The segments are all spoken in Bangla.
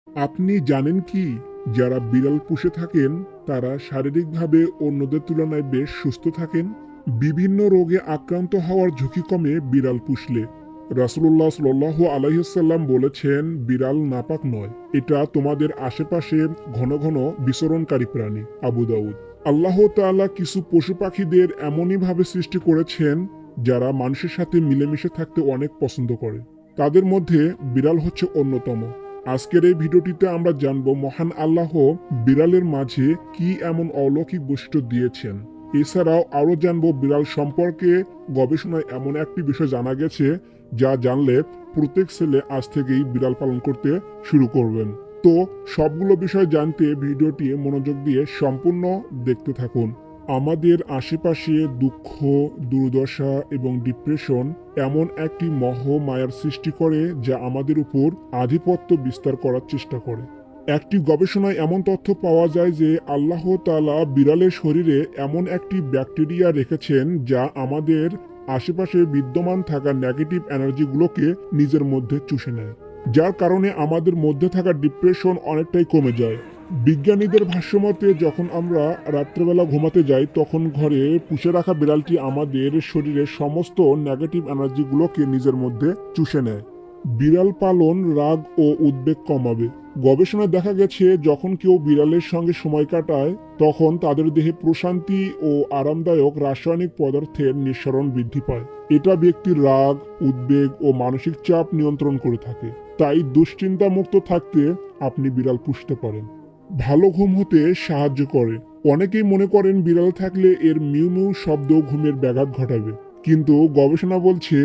আপনি জানেন কি, যারা বিড়াল পুষে থাকেন তারা শারীরিকভাবে অন্যদের তুলনায় বেশ সুস্থ থাকেন। বিভিন্ন রোগে আক্রান্ত হওয়ার ঝুঁকি কমে বিড়াল পুষলে। রাসূলুল্লাহ সাল্লাল্লাহু আলাইহি ওয়াসাল্লাম বলেছেন, বিড়াল নাপাক নয়, এটা তোমাদের আশেপাশে ঘন ঘন বিচরণকারী প্রাণী। আবু দাউদ। আল্লাহ তাআলা কিছু পশু পাখিদের এমনই ভাবে সৃষ্টি করেছেন যারা মানুষের সাথে মিলেমিশে থাকতে অনেক পছন্দ করে। তাদের মধ্যে বিড়াল হচ্ছে অন্যতম। আজকের এই ভিডিওটিতে আমরা জানব মহান আল্লাহ বিড়ালের মাঝে কি এমন অলৌকিক বৈশিষ্ট্য দিয়েছেন। এছাড়াও আরো জানবো বিড়াল সম্পর্কে গবেষণায় এমন একটি বিষয় জানা গেছে যা জানলে প্রত্যেক ছেলে আজ থেকেই বিড়াল পালন করতে শুরু করবেন। তো সবগুলো বিষয় জানতে ভিডিওটি মনোযোগ দিয়ে সম্পূর্ণ দেখতে থাকুন। আমাদের আশেপাশে দুঃখ, দুর্দশা এবং ডিপ্রেশন এমন একটি মায়ার সৃষ্টি করে যা আমাদের উপর আধিপত্য বিস্তার করার চেষ্টা করে। একটি গবেষণায় এমন তথ্য পাওয়া যায় যে আল্লাহ তাআলা বিড়ালের শরীরে এমন একটি ব্যাকটেরিয়া রেখেছেন যা আমাদের আশেপাশে বিদ্যমান থাকা নেগেটিভ এনার্জিগুলোকে নিজের মধ্যে চুষে নেয়, যার কারণে আমাদের মধ্যে থাকা ডিপ্রেশন অনেকটাই কমে যায়। বিজ্ঞানীদের ভাষ্যমতে যখন আমরা রাত্রেবেলা ঘুমাতে যাই তখন ঘরে পুষে রাখা বিড়ালটি আমাদের শরীরের সমস্ত নেগেটিভ এনার্জিগুলোকে নিজের মধ্যে চুষে নেয়। বিড়াল পালন রাগ ও উদ্বেগ কমাবে। গবেষণায় দেখা গেছে যখন কেউ বিড়ালের সঙ্গে সময় কাটায় তখন তাদের দেহে প্রশান্তি ও আরামদায়ক রাসায়নিক পদার্থের নিঃসরণ বৃদ্ধি পায়। এটা ব্যক্তির রাগ, উদ্বেগ ও মানসিক চাপ নিয়ন্ত্রণ করে থাকে। তাই দুশ্চিন্তা মুক্ত থাকতে আপনি বিড়াল পুষতে পারেন। ভালো ঘুম হতে সাহায্য করে। অনেকেই মনে করেন বিড়াল থাকলে এর মিউ মিউ শব্দ ঘুমের ব্যাঘাত ঘটাবে, কিন্তু গবেষণা বলছে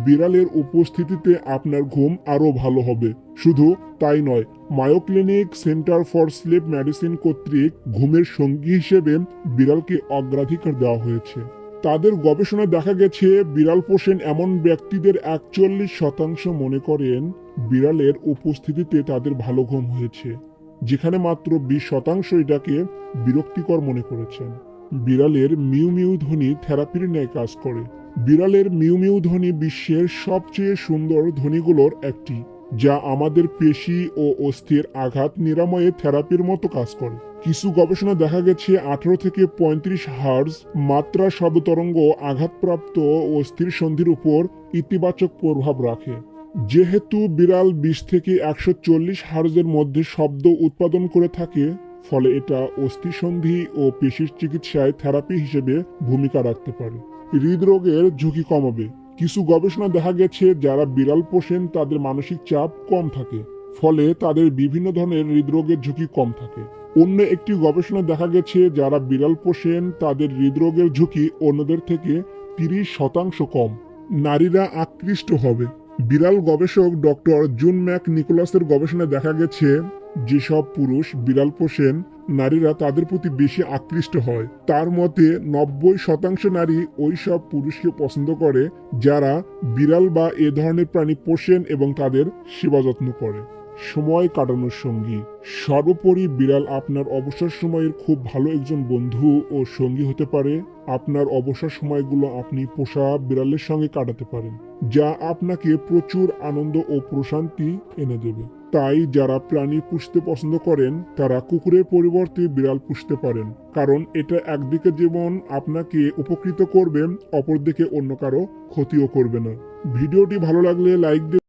বিড়ালের উপস্থিতিতে আপনার ঘুম আরো ভালো হবে। শুধু তাই নয়, Mayo Clinic Center for Sleep Medicine কর্তৃক ঘুমের সঙ্গী হিসেবে বিড়ালকে অগ্রাধিকার দেওয়া হয়েছে। তাদের গবেষণায় দেখা গেছে বিড়াল পোষেন এমন ব্যক্তিদের 41% মনে করেন বিড়ালের উপস্থিতিতে তাদের ভালো ঘুম হয়েছে, যেখানে মাত্র 20% এটাকে বিরক্তিকর মনে করেছেন। বিড়ালের মিউ মিউ ধ্বনি থেরাপির ন্যায় কাজ করে। বিড়ালের মিউ মিউ ধ্বনি বিশ্বের সবচেয়ে সুন্দর ধ্বনিগুলোর একটি, যা আমাদের পেশি ও অস্থির আঘাত নিরাময়ে থেরাপির মতো কাজ করে। কিছু গবেষণা দেখা গেছে 18 থেকে 35 হার্জ মাত্রা শব্দ তরঙ্গ আঘাতপ্রাপ্ত অস্থির সন্ধির উপর ইতিবাচক প্রভাব রাখে। যেহেতু বিড়াল 20 থেকে 140 হার্জের মধ্যে শব্দ উৎপাদন করে থাকে, ফলে এটা অস্থিসন্ধি ও পেশির চিকিৎসায় থেরাপি হিসেবে ভূমিকা রাখতে পারে। হৃদরোগের ঝুঁকি কমাবে। কিছু গবেষণা দেখা গেছে যারা বিড়াল পোষেন তাদের মানসিক চাপ কম থাকে, ফলে তাদের বিভিন্ন ধরনের হৃদরোগের ঝুঁকি কম থাকে। অন্য একটি গবেষণা দেখা গেছে যারা বিড়াল পোষেন তাদের হৃদরোগের ঝুঁকি অন্যদের থেকে 30% কম। নারীরা আকৃষ্ট হবে। বিড়াল গবেষক ডক্টর জুন ম্যাক নিকোলাসের গবেষণায় দেখা গেছে যেসব পুরুষ বিড়াল পোষেন নারীরা তাদের প্রতি বেশি আকৃষ্ট হয়। তার মতে 90% নারী ওই সব পুরুষকে পছন্দ করে যারা বিড়াল বা এ ধরনের প্রাণী পোষেন এবং তাদের সেবা যত্ন করে। সময় কাটানোর সঙ্গী। সর্বোপরি বিড়াল আপনার অবসর সময়ের খুব ভালো একজন বন্ধু ও সঙ্গী হতে পারে। আপনার অবসর সময়গুলো আপনি পোষা বিড়ালের সঙ্গে কাটাতে পারেন, যা আপনাকে প্রচুর আনন্দ ও প্রশান্তি এনে দেবে। তাই যারা প্রাণী পুষতে পছন্দ করেন তারা কুকুরের পরিবর্তে বিড়াল পুষতে পারেন, কারণ এটা একদিকে যেমন আপনাকে উপকৃত করবে, অপরদিকে অন্য কারো ক্ষতিও করবে না। ভিডিওটি ভালো লাগলে লাইক দিন।